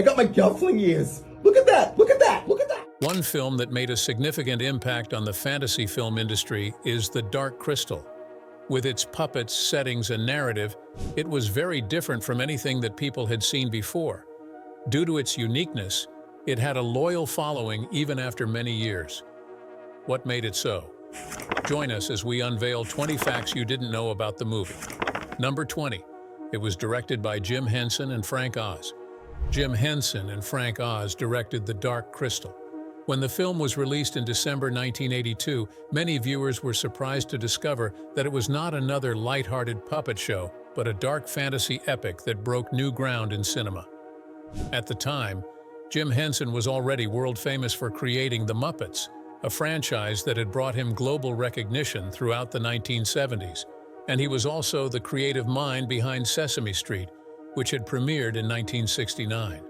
I got my gelfling ears. Look at that, look at that, look at that. One film that made a significant impact on the fantasy film industry is The Dark Crystal. With its puppets, settings, and narrative, it was very different from anything that people had seen before. Due to its uniqueness, it had a loyal following even after many years. What made it so? Join us as we unveil 20 facts you didn't know about the movie. Number 20. It was directed by Jim Henson and Frank Oz. Jim Henson and Frank Oz directed The Dark Crystal. When the film was released in December 1982, many viewers were surprised to discover that it was not another light-hearted puppet show, but a dark fantasy epic that broke new ground in cinema. At the time, Jim Henson was already world-famous for creating The Muppets, a franchise that had brought him global recognition throughout the 1970s, and he was also the creative mind behind Sesame Street, which had premiered in 1969.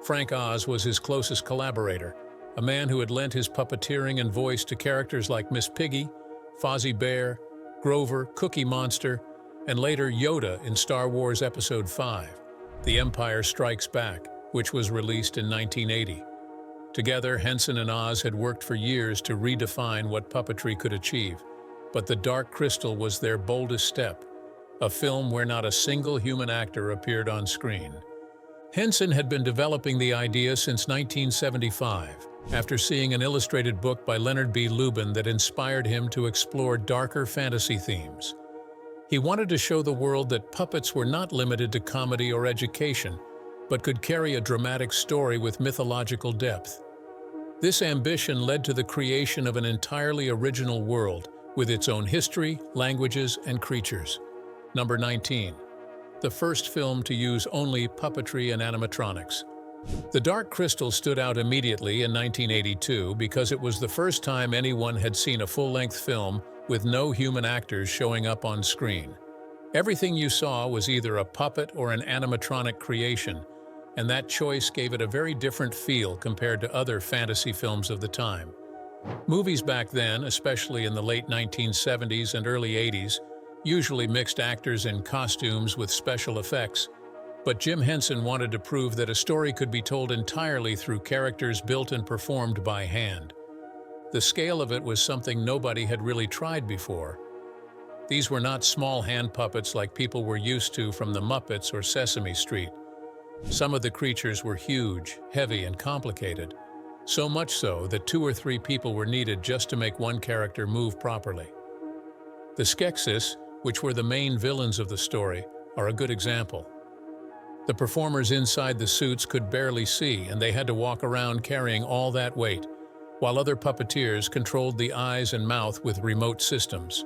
Frank Oz was his closest collaborator, a man who had lent his puppeteering and voice to characters like Miss Piggy, Fozzie Bear, Grover, Cookie Monster, and later Yoda in Star Wars Episode V, The Empire Strikes Back, which was released in 1980. Together, Henson and Oz had worked for years to redefine what puppetry could achieve, but The Dark Crystal was their boldest step, a film where not a single human actor appeared on screen. Henson had been developing the idea since 1975, after seeing an illustrated book by Leonard B. Lubin that inspired him to explore darker fantasy themes. He wanted to show the world that puppets were not limited to comedy or education, but could carry a dramatic story with mythological depth. This ambition led to the creation of an entirely original world, with its own history, languages, and creatures. Number 19. The first film to use only puppetry and animatronics. The Dark Crystal stood out immediately in 1982 because it was the first time anyone had seen a full-length film with no human actors showing up on screen. Everything you saw was either a puppet or an animatronic creation, and that choice gave it a very different feel compared to other fantasy films of the time. Movies back then, especially in the late 1970s and early 80s, usually mixed actors in costumes with special effects, but Jim Henson wanted to prove that a story could be told entirely through characters built and performed by hand. The scale of it was something nobody had really tried before. These were not small hand puppets like people were used to from the Muppets or Sesame Street. Some of the creatures were huge, heavy, and complicated, so much so that 2 or 3 people were needed just to make one character move properly. The Skeksis, which were the main villains of the story, are a good example. The performers inside the suits could barely see, and they had to walk around carrying all that weight, while other puppeteers controlled the eyes and mouth with remote systems.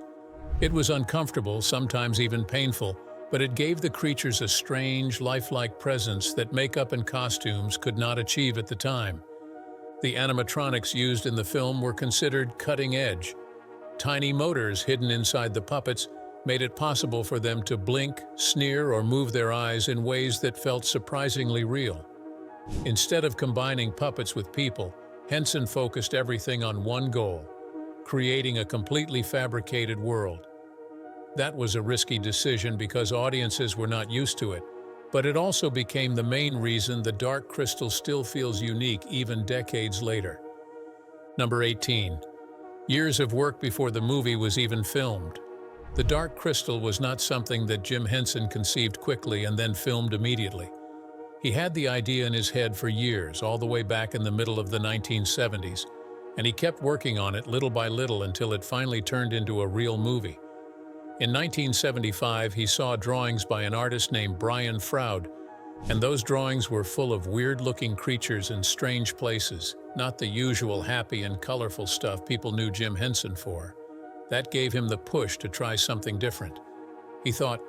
It was uncomfortable, sometimes even painful, but it gave the creatures a strange, lifelike presence that makeup and costumes could not achieve at the time. The animatronics used in the film were considered cutting edge. Tiny motors hidden inside the puppets made it possible for them to blink, sneer, or move their eyes in ways that felt surprisingly real. Instead of combining puppets with people, Henson focused everything on one goal: creating a completely fabricated world. That was a risky decision because audiences were not used to it, but it also became the main reason The Dark Crystal still feels unique even decades later. Number 18. Years of work before the movie was even filmed. The Dark Crystal was not something that Jim Henson conceived quickly and then filmed immediately. He had the idea in his head for years, all the way back in the middle of the 1970s, and he kept working on it little by little until it finally turned into a real movie. In 1975, he saw drawings by an artist named Brian Froud, and those drawings were full of weird-looking creatures in strange places, not the usual happy and colorful stuff people knew Jim Henson for. That gave him the push to try something different. He thought,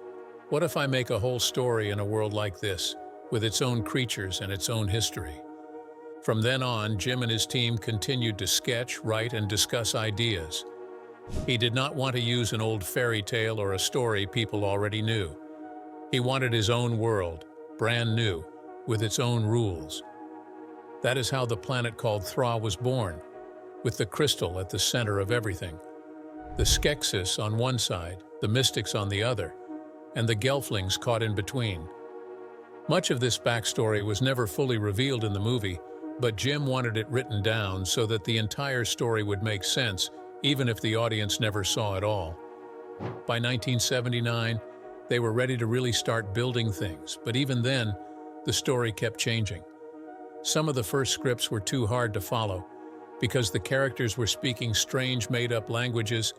what if I make a whole story in a world like this, with its own creatures and its own history? From then on, Jim and his team continued to sketch, write, and discuss ideas. He did not want to use an old fairy tale or a story people already knew. He wanted his own world, brand new, with its own rules. That is how the planet called Thra was born, with the crystal at the center of everything. The Skeksis on one side, the Mystics on the other, and the Gelflings caught in between. Much of this backstory was never fully revealed in the movie, but Jim wanted it written down so that the entire story would make sense, even if the audience never saw it all. By 1979, they were ready to really start building things, but even then, the story kept changing. Some of the first scripts were too hard to follow because the characters were speaking strange made-up languages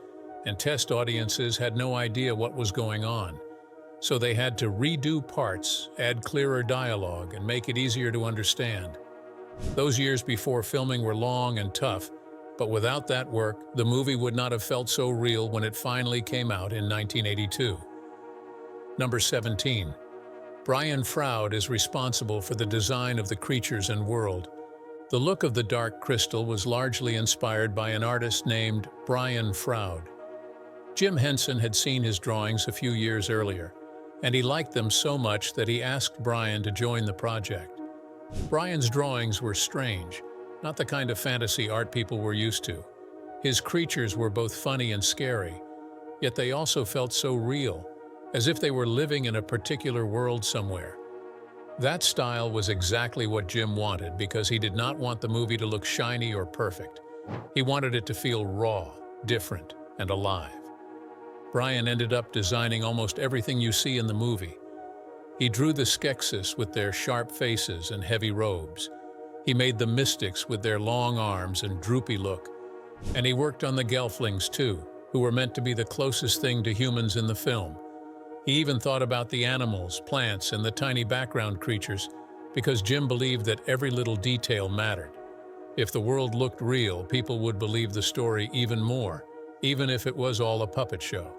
and test audiences had no idea what was going on. So they had to redo parts, add clearer dialogue, and make it easier to understand. Those years before filming were long and tough, but without that work, the movie would not have felt so real when it finally came out in 1982. Number 17. Brian Froud is responsible for the design of the creatures and world. The look of the Dark Crystal was largely inspired by an artist named Brian Froud. Jim Henson had seen his drawings a few years earlier, and he liked them so much that he asked Brian to join the project. Brian's drawings were strange, not the kind of fantasy art people were used to. His creatures were both funny and scary, yet they also felt so real, as if they were living in a particular world somewhere. That style was exactly what Jim wanted because he did not want the movie to look shiny or perfect. He wanted it to feel raw, different, and alive. Brian ended up designing almost everything you see in the movie. He drew the Skeksis with their sharp faces and heavy robes. He made the Mystics with their long arms and droopy look. And he worked on the Gelflings too, who were meant to be the closest thing to humans in the film. He even thought about the animals, plants, and the tiny background creatures because Jim believed that every little detail mattered. If the world looked real, people would believe the story even more, even if it was all a puppet show.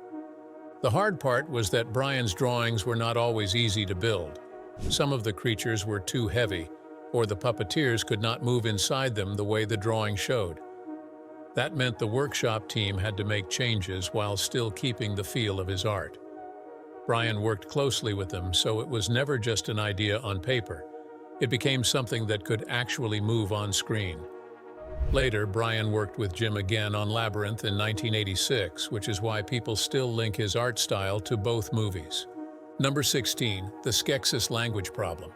The hard part was that Brian's drawings were not always easy to build. Some of the creatures were too heavy, or the puppeteers could not move inside them the way the drawing showed. That meant the workshop team had to make changes while still keeping the feel of his art. Brian worked closely with them, so it was never just an idea on paper. It became something that could actually move on screen. Later, Brian worked with Jim again on Labyrinth in 1986, which is why people still link his art style to both movies. Number 16. The Skeksis language problem.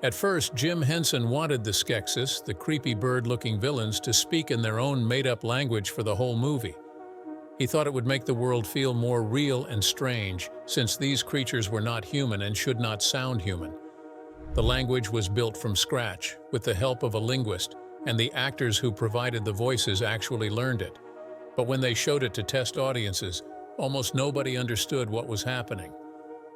At first, Jim Henson wanted the Skeksis, the creepy bird-looking villains, to speak in their own made-up language for the whole movie. He thought it would make the world feel more real and strange, since these creatures were not human and should not sound human. The language was built from scratch, with the help of a linguist, and the actors who provided the voices actually learned it. But when they showed it to test audiences, almost nobody understood what was happening.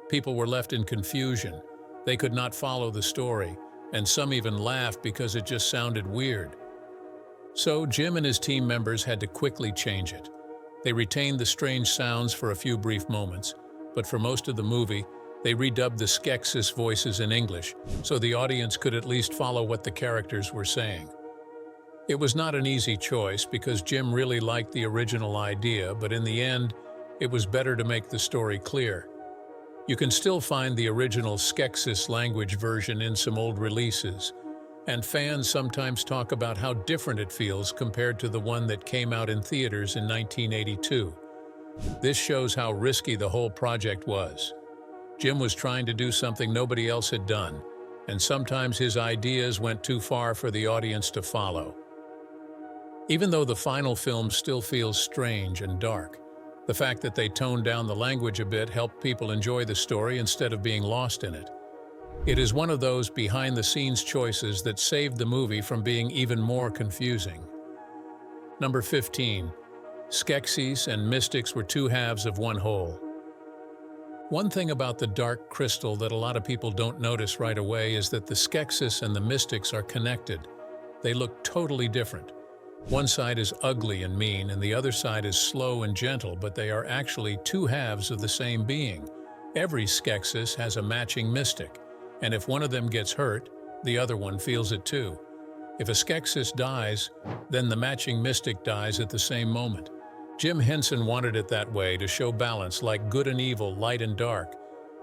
People were left in confusion. They could not follow the story, and some even laughed because it just sounded weird. So Jim and his team members had to quickly change it. They retained the strange sounds for a few brief moments, but for most of the movie, they redubbed the Skeksis voices in English, so the audience could at least follow what the characters were saying. It was not an easy choice because Jim really liked the original idea, but in the end, it was better to make the story clear. You can still find the original Skeksis language version in some old releases, and fans sometimes talk about how different it feels compared to the one that came out in theaters in 1982. This shows how risky the whole project was. Jim was trying to do something nobody else had done, and sometimes his ideas went too far for the audience to follow. Even though the final film still feels strange and dark, the fact that they toned down the language a bit helped people enjoy the story instead of being lost in it. It is one of those behind-the-scenes choices that saved the movie from being even more confusing. Number 15. Skeksis and Mystics were two halves of one whole. One thing about the Dark Crystal that a lot of people don't notice right away is that the Skeksis and the Mystics are connected. They look totally different. One side is ugly and mean, and the other side is slow and gentle, but they are actually two halves of the same being. Every Skeksis has a matching Mystic, and if one of them gets hurt, the other one feels it too. If a Skeksis dies, then the matching Mystic dies at the same moment. Jim Henson wanted it that way to show balance, like good and evil, light and dark.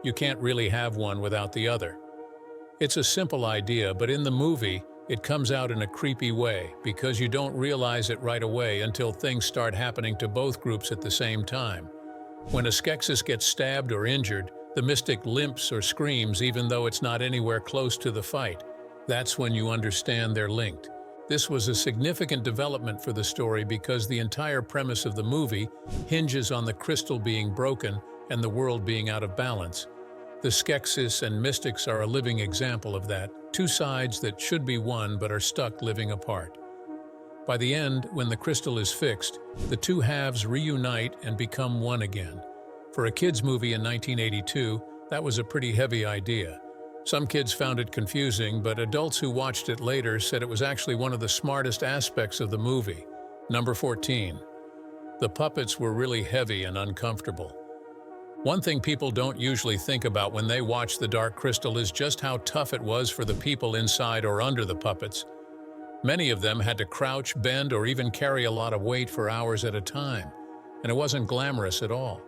You can't really have one without the other. It's a simple idea, but in the movie, it comes out in a creepy way because you don't realize it right away until things start happening to both groups at the same time. When a Skeksis gets stabbed or injured, The mystic limps or screams even though it's not anywhere close to the fight. That's when you understand they're linked. This was a significant development for the story because the entire premise of the movie hinges on the crystal being broken and the world being out of balance. The Skeksis and Mystics are a living example of that, two sides that should be one but are stuck living apart. By the end, when the crystal is fixed, the two halves reunite and become one again. For a kids' movie in 1982, that was a pretty heavy idea. Some kids found it confusing, but adults who watched it later said it was actually one of the smartest aspects of the movie. Number 14. The puppets were really heavy and uncomfortable. One thing people don't usually think about when they watch The Dark Crystal is just how tough it was for the people inside or under the puppets. Many of them had to crouch, bend, or even carry a lot of weight for hours at a time, and it wasn't glamorous at all.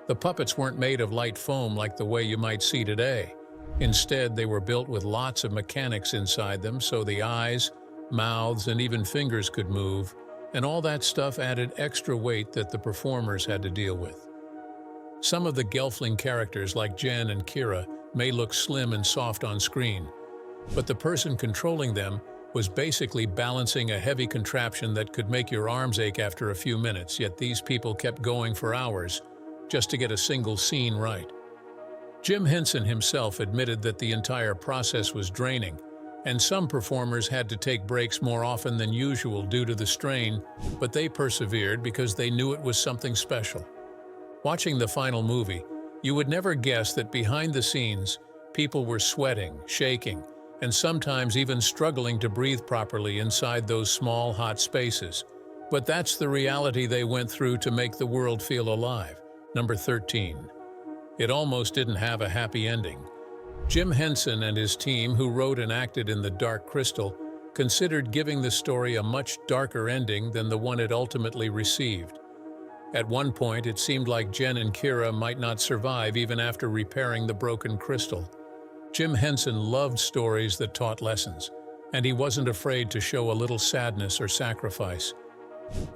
The puppets weren't made of light foam like the way you might see today. Instead, they were built with lots of mechanics inside them, so the eyes, mouths, and even fingers could move, and all that stuff added extra weight that the performers had to deal with. Some of the Gelfling characters, like Jen and Kira, may look slim and soft on screen, but the person controlling them was basically balancing a heavy contraption that could make your arms ache after a few minutes, yet these people kept going for hours just to get a single scene right. Jim Henson himself admitted that the entire process was draining, and some performers had to take breaks more often than usual due to the strain, but they persevered because they knew it was something special. Watching the final movie, you would never guess that behind the scenes, people were sweating, shaking, and sometimes even struggling to breathe properly inside those small, hot spaces. But that's the reality they went through to make the world feel alive. Number 13. It almost didn't have a happy ending. Jim Henson and his team, who wrote and acted in The Dark Crystal, considered giving the story a much darker ending than the one it ultimately received. At one point, it seemed like Jen and Kira might not survive even after repairing the broken crystal. Jim Henson loved stories that taught lessons, and he wasn't afraid to show a little sadness or sacrifice.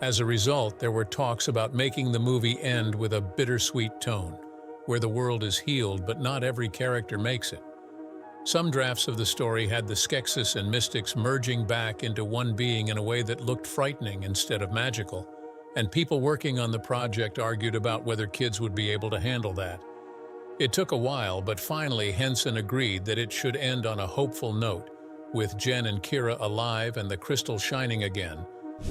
As a result, there were talks about making the movie end with a bittersweet tone, where the world is healed but not every character makes it. Some drafts of the story had the Skeksis and Mystics merging back into one being in a way that looked frightening instead of magical, and people working on the project argued about whether kids would be able to handle that. It took a while, but finally Henson agreed that it should end on a hopeful note, with Jen and Kira alive and the crystal shining again,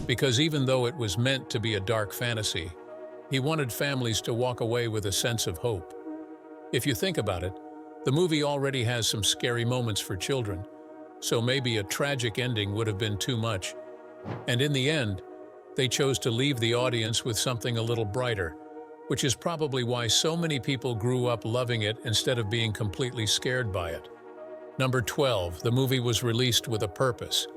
because even though it was meant to be a dark fantasy, he wanted families to walk away with a sense of hope. If you think about it, the movie already has some scary moments for children, so maybe a tragic ending would have been too much. And in the end, they chose to leave the audience with something a little brighter, which is probably why so many people grew up loving it instead of being completely scared by it. Number 12. The movie was released with a purpose.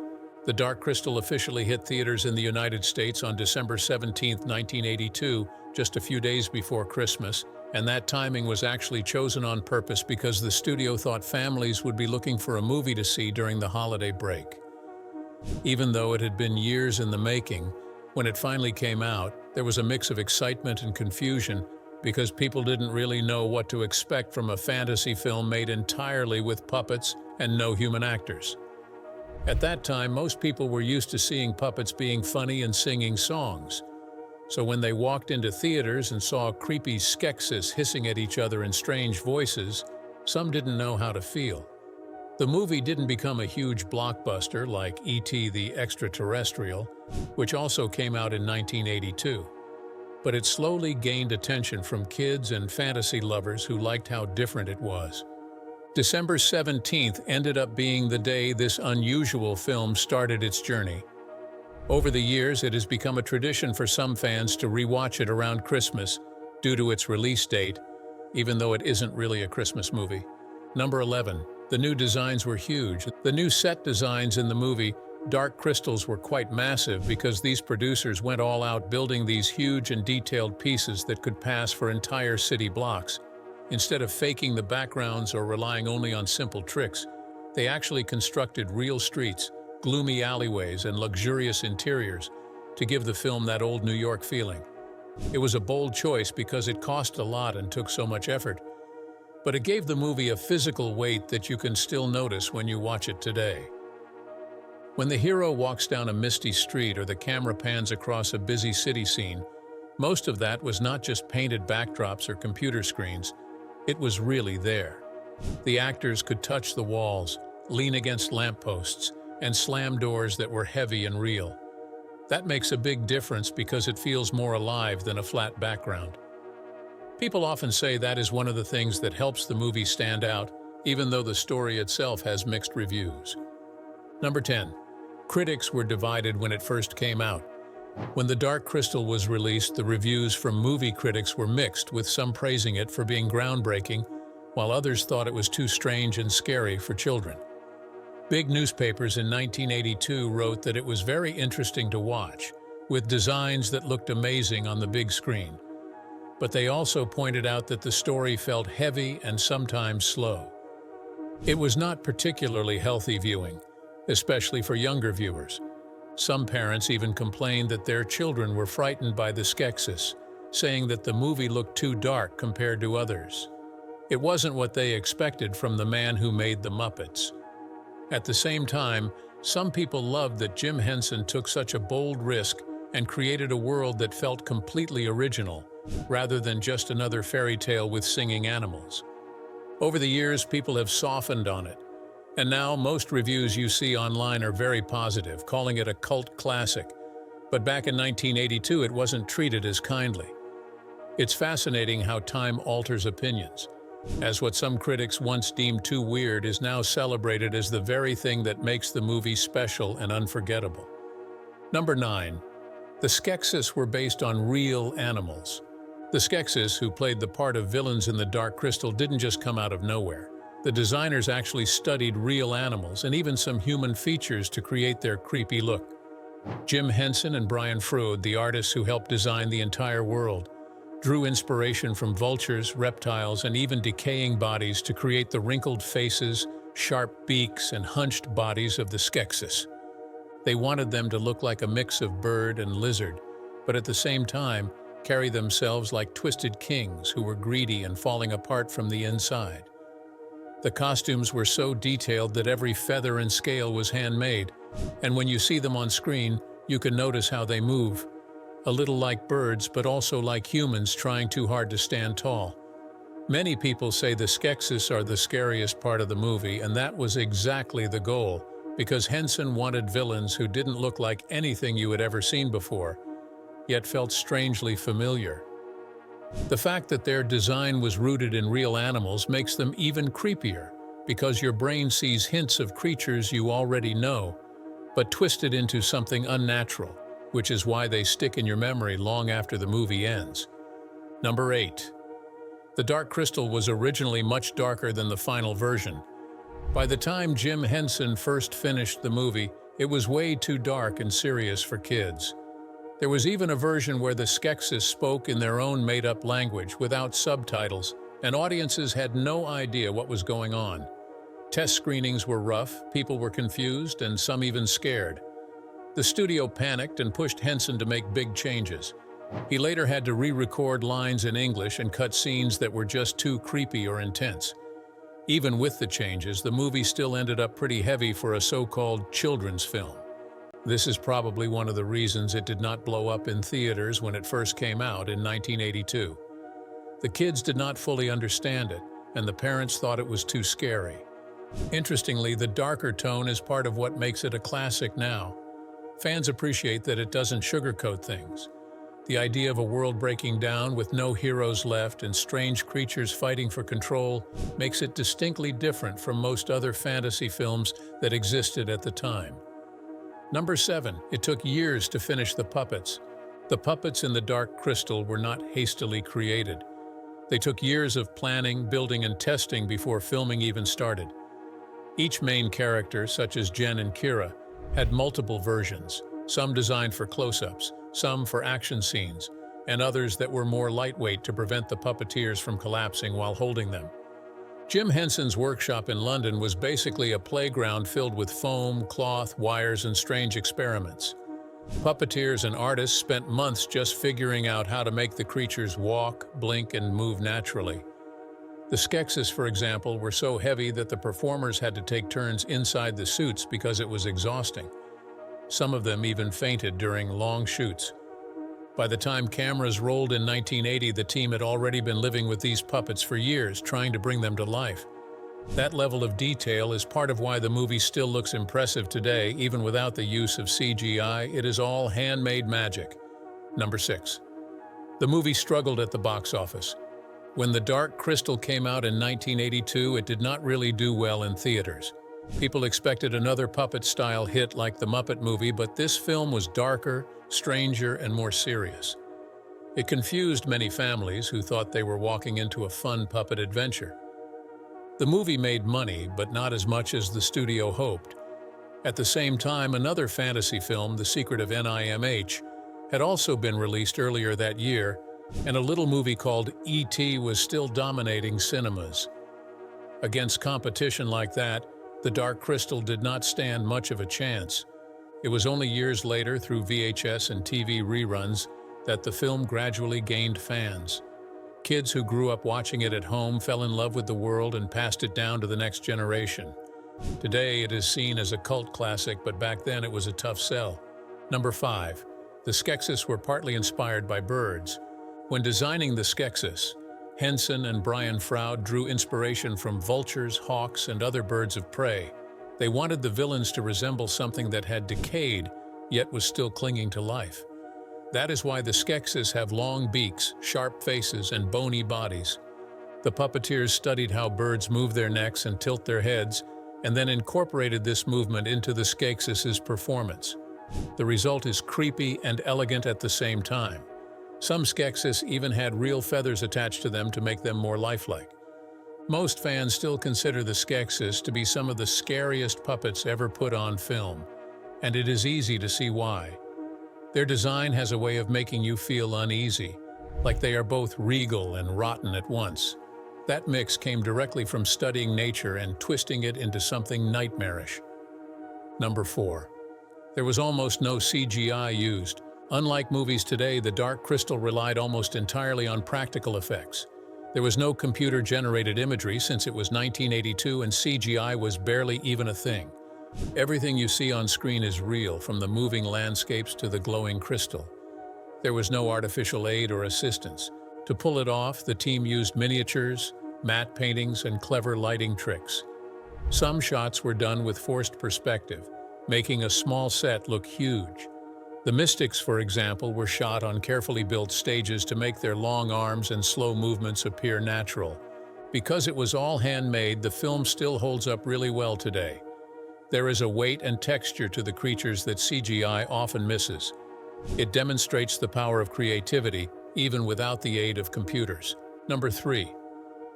The Dark Crystal officially hit theaters in the United States on December 17, 1982, just a few days before Christmas, and that timing was actually chosen on purpose because the studio thought families would be looking for a movie to see during the holiday break. Even though it had been years in the making, when it finally came out, there was a mix of excitement and confusion because people didn't really know what to expect from a fantasy film made entirely with puppets and no human actors. At that time, most people were used to seeing puppets being funny and singing songs. So when they walked into theaters and saw creepy Skeksis hissing at each other in strange voices, some didn't know how to feel. The movie didn't become a huge blockbuster like E.T. the Extraterrestrial, which also came out in 1982. But it slowly gained attention from kids and fantasy lovers who liked how different it was. December 17th ended up being the day this unusual film started its journey. Over the years, it has become a tradition for some fans to rewatch it around Christmas due to its release date, even though it isn't really a Christmas movie. Number 11. The new designs were huge. The new set designs in the movie Dark Crystals were quite massive because these producers went all out building these huge and detailed pieces that could pass for entire city blocks. Instead of faking the backgrounds or relying only on simple tricks, they actually constructed real streets, gloomy alleyways, and luxurious interiors to give the film that old New York feeling. It was a bold choice because it cost a lot and took so much effort. but it gave the movie a physical weight that you can still notice when you watch it today. When the hero walks down a misty street or the camera pans across a busy city scene, most of that was not just painted backdrops or computer screens, it was really there. The actors could touch the walls, lean against lampposts, and slam doors that were heavy and real. That makes a big difference because it feels more alive than a flat background. People often say that is one of the things that helps the movie stand out, even though the story itself has mixed reviews. Number 10. Critics were divided when it first came out. When The Dark Crystal was released, the reviews from movie critics were mixed, with some praising it for being groundbreaking, while others thought it was too strange and scary for children. Big newspapers in 1982 wrote that it was very interesting to watch, with designs that looked amazing on the big screen. But they also pointed out that the story felt heavy and sometimes slow. It was not particularly healthy viewing, especially for younger viewers. Some parents even complained that their children were frightened by the Skeksis, saying that the movie looked too dark compared to others. It wasn't what they expected from the man who made the Muppets. At the same time, some people loved that Jim Henson took such a bold risk and created a world that felt completely original, rather than just another fairy tale with singing animals. Over the years, people have softened on it, and now most reviews you see online are very positive, calling it a cult classic. But back in 1982, it wasn't treated as kindly. It's fascinating how time alters opinions, as what some critics once deemed too weird is now celebrated as the very thing that makes the movie special and unforgettable. Number 9. The Skeksis were based on real animals. The Skeksis, who played the part of villains in The Dark Crystal, didn't just come out of nowhere. The designers actually studied real animals and even some human features to create their creepy look. Jim Henson and Brian Froud, the artists who helped design the entire world, drew inspiration from vultures, reptiles, and even decaying bodies to create the wrinkled faces, sharp beaks, and hunched bodies of the Skeksis. They wanted them to look like a mix of bird and lizard, but at the same time, carry themselves like twisted kings who were greedy and falling apart from the inside. The costumes were so detailed that every feather and scale was handmade, and when you see them on screen, you can notice how they move. A little like birds, but also like humans trying too hard to stand tall. Many people say the Skeksis are the scariest part of the movie, and that was exactly the goal, because Henson wanted villains who didn't look like anything you had ever seen before, yet felt strangely familiar. The fact that their design was rooted in real animals makes them even creepier, because your brain sees hints of creatures you already know, but twisted into something unnatural, which is why they stick in your memory long after the movie ends. Number 8. The Dark Crystal was originally much darker than the final version. By the time Jim Henson first finished the movie, it was way too dark and serious for kids. There was even a version where the Skeksis spoke in their own made-up language without subtitles, and audiences had no idea what was going on. Test screenings were rough, people were confused, and some even scared. The studio panicked and pushed Henson to make big changes. He later had to re-record lines in English and cut scenes that were just too creepy or intense. Even with the changes, the movie still ended up pretty heavy for a so-called children's film. This is probably one of the reasons it did not blow up in theaters when it first came out in 1982. The kids did not fully understand it, and the parents thought it was too scary. Interestingly, the darker tone is part of what makes it a classic now. Fans appreciate that it doesn't sugarcoat things. The idea of a world breaking down with no heroes left and strange creatures fighting for control makes it distinctly different from most other fantasy films that existed at the time. Number 7. It took years to finish the puppets. The puppets in The Dark Crystal were not hastily created. They took years of planning, building, and testing before filming even started. Each main character, such as Jen and Kira, had multiple versions, some designed for close-ups, some for action scenes, and others that were more lightweight to prevent the puppeteers from collapsing while holding them. Jim Henson's workshop in London was basically a playground filled with foam, cloth, wires, and strange experiments. Puppeteers and artists spent months just figuring out how to make the creatures walk, blink, and move naturally. The Skeksis, for example, were so heavy that the performers had to take turns inside the suits because it was exhausting. Some of them even fainted during long shoots. By the time cameras rolled in 1980, the team had already been living with these puppets for years, trying to bring them to life. That level of detail is part of why the movie still looks impressive today, even without the use of CGI. It is all handmade magic. Number 6. The movie struggled at the box office. When The Dark Crystal came out in 1982, it did not really do well in theaters. People expected another puppet-style hit like The Muppet Movie, but this film was darker, stranger, and more serious. It confused many families who thought they were walking into a fun puppet adventure. The movie made money, but not as much as the studio hoped. At the same time, another fantasy film, The Secret of NIMH, had also been released earlier that year, and a little movie called E.T. was still dominating cinemas. Against competition like that, The Dark Crystal did not stand much of a chance. It was only years later, through VHS and TV reruns, that the film gradually gained fans. Kids who grew up watching it at home fell in love with the world and passed it down to the next generation. Today, it is seen as a cult classic, but back then it was a tough sell. Number 5. The Skeksis were partly inspired by birds. When designing the Skeksis, Henson and Brian Froud drew inspiration from vultures, hawks, and other birds of prey. They wanted the villains to resemble something that had decayed, yet was still clinging to life. That is why the Skeksis have long beaks, sharp faces, and bony bodies. The puppeteers studied how birds move their necks and tilt their heads, and then incorporated this movement into the Skeksis' performance. The result is creepy and elegant at the same time. Some Skeksis even had real feathers attached to them to make them more lifelike. Most fans still consider the Skeksis to be some of the scariest puppets ever put on film, and it is easy to see why. Their design has a way of making you feel uneasy, like they are both regal and rotten at once. That mix came directly from studying nature and twisting it into something nightmarish. Number 4. There was almost no CGI used. Unlike movies today, The Dark Crystal relied almost entirely on practical effects. There was no computer-generated imagery since it was 1982 and CGI was barely even a thing. Everything you see on screen is real, from the moving landscapes to the glowing crystal. There was no artificial aid or assistance. To pull it off, the team used miniatures, matte paintings, and clever lighting tricks. Some shots were done with forced perspective, making a small set look huge. The Mystics, for example, were shot on carefully built stages to make their long arms and slow movements appear natural. Because it was all handmade, the film still holds up really well today. There is a weight and texture to the creatures that CGI often misses. It demonstrates the power of creativity, even without the aid of computers. Number 3.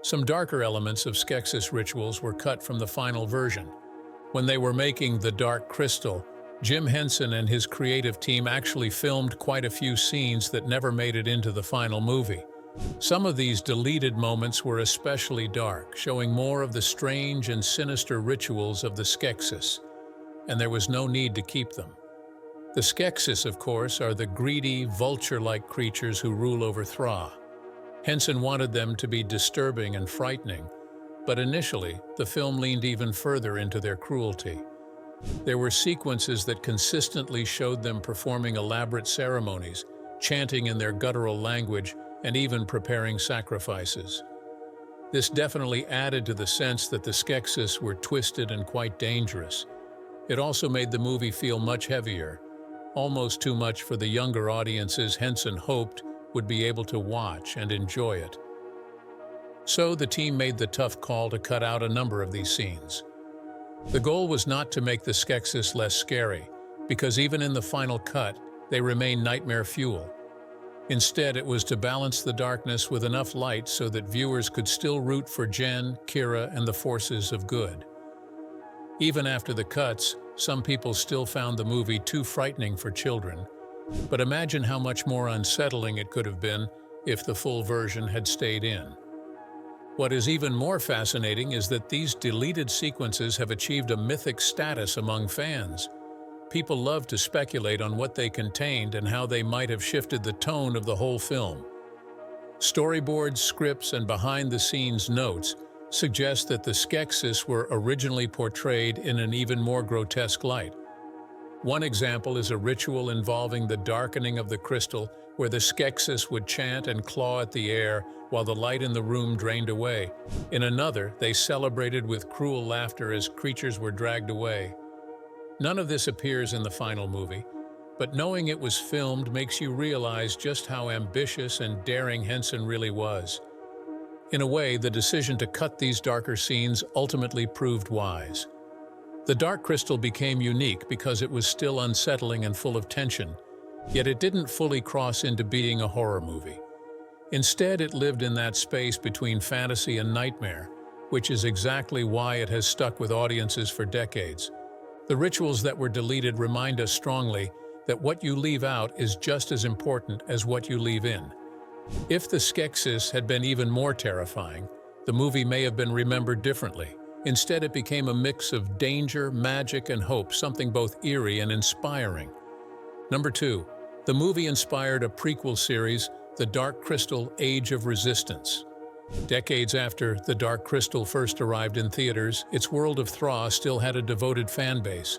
Some darker elements of Skeksis rituals were cut from the final version. When they were making The Dark Crystal, Jim Henson and his creative team actually filmed quite a few scenes that never made it into the final movie. Some of these deleted moments were especially dark, showing more of the strange and sinister rituals of the Skeksis, and there was no need to keep them. The Skeksis, of course, are the greedy, vulture-like creatures who rule over Thra. Henson wanted them to be disturbing and frightening, but initially, the film leaned even further into their cruelty. There were sequences that consistently showed them performing elaborate ceremonies, chanting in their guttural language, and even preparing sacrifices. This definitely added to the sense that the Skeksis were twisted and quite dangerous. It also made the movie feel much heavier, almost too much for the younger audiences Henson hoped would be able to watch and enjoy it. So the team made the tough call to cut out a number of these scenes. The goal was not to make the Skeksis less scary, because even in the final cut, they remain nightmare fuel. Instead, it was to balance the darkness with enough light so that viewers could still root for Jen, Kira, and the forces of good. Even after the cuts, some people still found the movie too frightening for children. But imagine how much more unsettling it could have been if the full version had stayed in. What is even more fascinating is that these deleted sequences have achieved a mythic status among fans. People love to speculate on what they contained and how they might have shifted the tone of the whole film. Storyboards, scripts, and behind-the-scenes notes suggest that the Skeksis were originally portrayed in an even more grotesque light. One example is a ritual involving the darkening of the crystal, where the Skeksis would chant and claw at the air while the light in the room drained away. In another, they celebrated with cruel laughter as creatures were dragged away. None of this appears in the final movie, but knowing it was filmed makes you realize just how ambitious and daring Henson really was. In a way, the decision to cut these darker scenes ultimately proved wise. The Dark Crystal became unique because it was still unsettling and full of tension, yet it didn't fully cross into being a horror movie. Instead, it lived in that space between fantasy and nightmare, which is exactly why it has stuck with audiences for decades. The rituals that were deleted remind us strongly that what you leave out is just as important as what you leave in. If the Skeksis had been even more terrifying, the movie may have been remembered differently. Instead, it became a mix of danger, magic, and hope, something both eerie and inspiring. Number 2. The movie inspired a prequel series, The Dark Crystal: Age of Resistance. Decades after The Dark Crystal first arrived in theaters, its world of Thra still had a devoted fan base.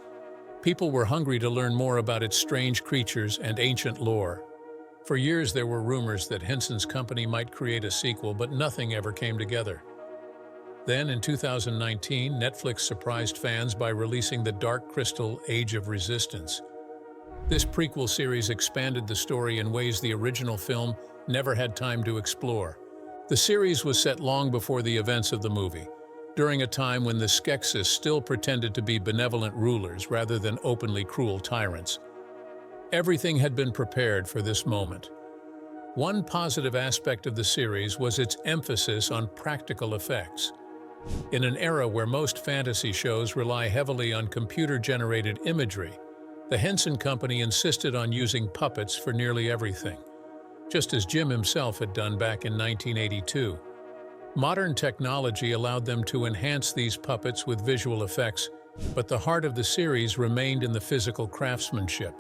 People were hungry to learn more about its strange creatures and ancient lore. For years there were rumors that Henson's company might create a sequel, but nothing ever came together. Then, in 2019, Netflix surprised fans by releasing The Dark Crystal: Age of Resistance. This prequel series expanded the story in ways the original film never had time to explore. The series was set long before the events of the movie, during a time when the Skeksis still pretended to be benevolent rulers rather than openly cruel tyrants. Everything had been prepared for this moment. One positive aspect of the series was its emphasis on practical effects. In an era where most fantasy shows rely heavily on computer-generated imagery, the Henson Company insisted on using puppets for nearly everything, just as Jim himself had done back in 1982. Modern technology allowed them to enhance these puppets with visual effects, but the heart of the series remained in the physical craftsmanship.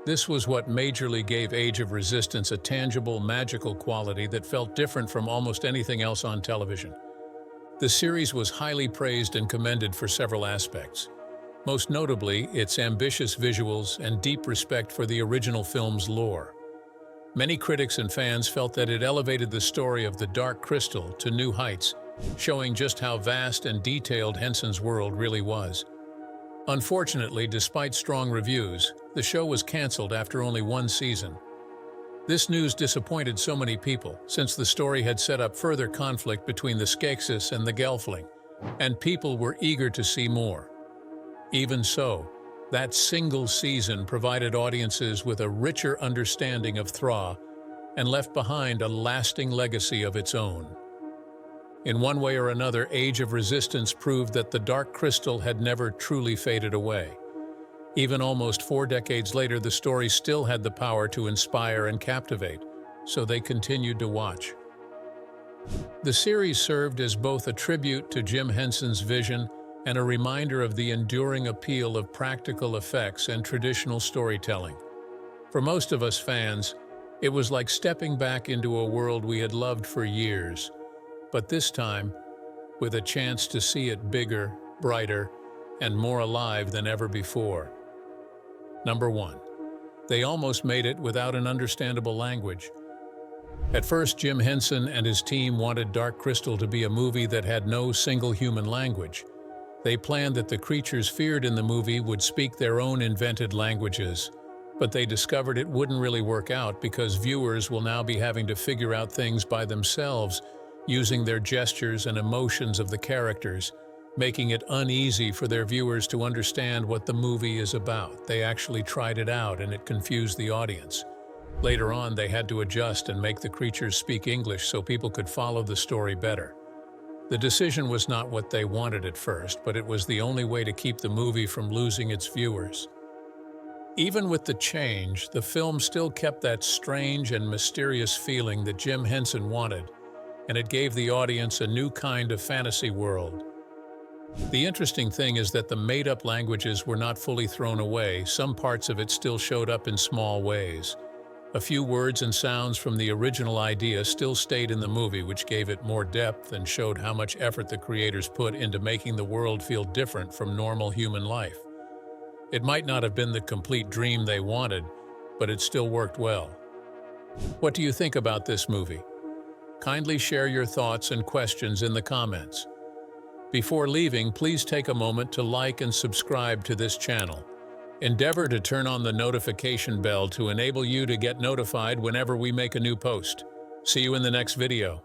This was what majorly gave Age of Resistance a tangible, magical quality that felt different from almost anything else on television. The series was highly praised and commended for several aspects, most notably its ambitious visuals and deep respect for the original film's lore. Many critics and fans felt that it elevated the story of the Dark Crystal to new heights, showing just how vast and detailed Henson's world really was. Unfortunately, despite strong reviews, the show was canceled after only one season. This news disappointed so many people, since the story had set up further conflict between the Skeksis and the Gelfling, and people were eager to see more. Even so, that single season provided audiences with a richer understanding of Thra and left behind a lasting legacy of its own. In one way or another, Age of Resistance proved that the Dark Crystal had never truly faded away. Even almost 4 decades later, the story still had the power to inspire and captivate, so they continued to watch. The series served as both a tribute to Jim Henson's vision and a reminder of the enduring appeal of practical effects and traditional storytelling. For most of us fans, it was like stepping back into a world we had loved for years, but this time, with a chance to see it bigger, brighter, and more alive than ever before. Number 1. They almost made it without an understandable language. At first, Jim Henson and his team wanted Dark Crystal to be a movie that had no single human language. They planned that the creatures feared in the movie would speak their own invented languages, but they discovered it wouldn't really work out because viewers will now be having to figure out things by themselves, using their gestures and emotions of the characters, making it uneasy for their viewers to understand what the movie is about. They actually tried it out and it confused the audience. Later on, they had to adjust and make the creatures speak English so people could follow the story better. The decision was not what they wanted at first, but it was the only way to keep the movie from losing its viewers. Even with the change, the film still kept that strange and mysterious feeling that Jim Henson wanted, and it gave the audience a new kind of fantasy world. The interesting thing is that the made-up languages were not fully thrown away. Some parts of it still showed up in small ways. A few words and sounds from the original idea still stayed in the movie, which gave it more depth and showed how much effort the creators put into making the world feel different from normal human life. It might not have been the complete dream they wanted, but it still worked well. What do you think about this movie? Kindly share your thoughts and questions in the comments. Before leaving, please take a moment to like and subscribe to this channel. Endeavor to turn on the notification bell to enable you to get notified whenever we make a new post. See you in the next video.